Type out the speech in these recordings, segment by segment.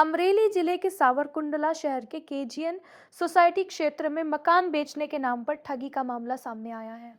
अमरेली जिले के सावरकुंडला शहर के केजीएन सोसाइटी क्षेत्र में मकान बेचने के नाम पर ठगी का मामला सामने आया है।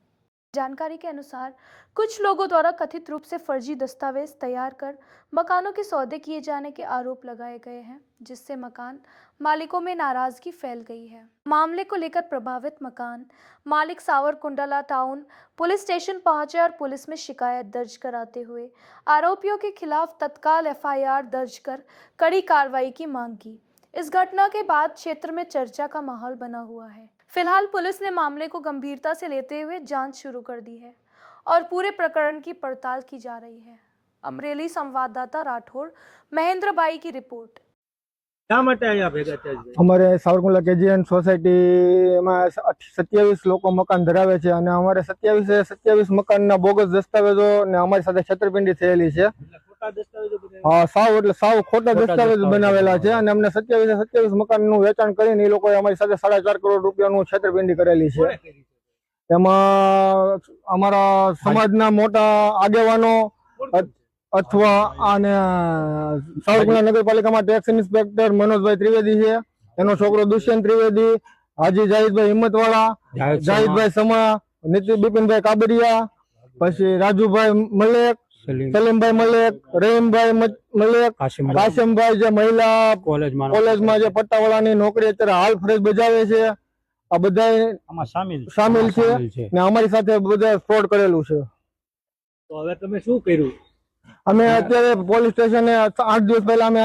जानकारी के अनुसार कुछ लोगों द्वारा कथित रूप से फर्जी दस्तावेज तैयार कर मकानों के सौदे किए जाने के आरोप लगाए गए हैं, जिससे मकान मालिकों में नाराजगी फैल गई है। मामले को लेकर प्रभावित मकान मालिक सावरकुंडला टाउन पुलिस स्टेशन पहुंचे और पुलिस में शिकायत दर्ज कराते हुए आरोपियों के खिलाफ तत्काल एफआईआर दर्ज कर कड़ी कार्रवाई की मांग की। इस घटना के बाद क्षेत्र में चर्चा का माहौल बना हुआ है। फिलहाल पुलिस ने मामले को गंभीरता से लेते हुए जांच शुरू कर दी है और पूरे प्रकरण की पड़ताल की जा रही है। अमरेली संवाददाता राठौड़ महेंद्र बाई की रिपोर्ट। અમારે સાવરકુંડલા કેજીએન સોસાયટીમાં 27 લોકો મકાન ધરાવે છે અને અમારે 27 મકાનના બોગસ દસ્તાવેજો ને અમારી સાથે છેતરપિંડી થયેલી છે। સાવ એટલે સાવ ખોટા દસ્તાવેજ બનાવેલા છે અને અમને 27 મકાનનું વેચાણ કરીને એ લોકોએ અમારી સાથે 4.5 કરોડ રૂપિયાનું છેતરપિંડી કરેલી છે। તેમાં અમારા સમાજના મોટા આગેવાનો अथवा आने सावरकुंडला नगरपालिकामां टेक्स इंस्पेक्टर मनोज त्रिवेदी है, एनो छोकरो दुष्यंत त्रिवेदी, हाजी जाहिद भाई हिम्मतवाला, जाहिद भाई समा, नितिन बिपिन भाई काबरिया, पछी राजू भाई मलेक, सलीम भाई मलेक, रहीम भाई मलेक, कासिम भाई जे महिला कॉलेज में जे पट्टावाळानी नौकरी अत्यारे हाल फरज बजावे छे, आ बधाय आमां शामिल छे ने अमारी साथे बधाय फ्रॉड करेलुं छे। तो हवे तमे शुं कर्युं? અમે અત્યારે પોલીસ સ્ટેશને 8 દિવસ પહેલા અમે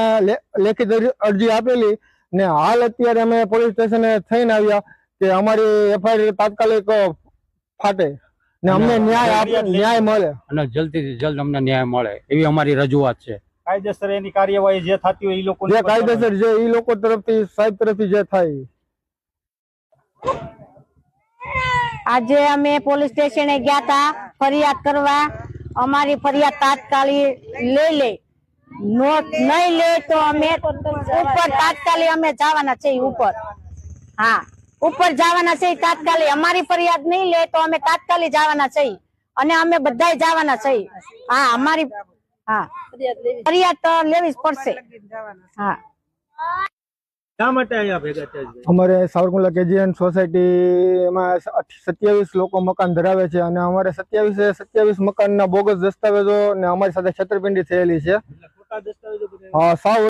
લેખિત અરજી આપેલી ને હાલ અત્યારે અમે પોલીસ સ્ટેશને થઈને આવ્યા કે અમારી એફઆઈઆર તાત્કાલિક ફાટે ને અમને ન્યાય મળે અને જલ્દીથી જલ્દ અમને ન્યાય મળે એવી અમારી રજૂઆત છે। કાયદેસર એની કાર્યવાહી જે થતી હોય એ લોકો જે કાયદેસર જે એ લોકો તરફથી સાહેબ તરફથી જે થાય। આજે અમે પોલીસ સ્ટેશને ગયા હતા ફરિયાદ કરવા। અમારી ફરિયાદ તાત્કાલિક લઈ લે, નોટ નહીં લે તો અમે ઉપર તાત્કાલિક અમે જવાના છે ઉપર। હા, ઉપર જવાના છે તાત્કાલિક। અમારી ફરિયાદ નહીં લે તો અમે તાત્કાલિક જવાના છે અને અમે બધાય જવાના છે। હા, અમારી હા ફરિયાદ તો લેવી જ પડશે। હા, અમારે સાવરકુંડલા કેજીએન સોસાયટીમાં 27 લોકો મકાન ધરાવે છે અને અમારે 27 મકાનના બોગસ દસ્તાવેજો ને અમારી સાથે છેતરપિંડી થયેલી છે। સાવ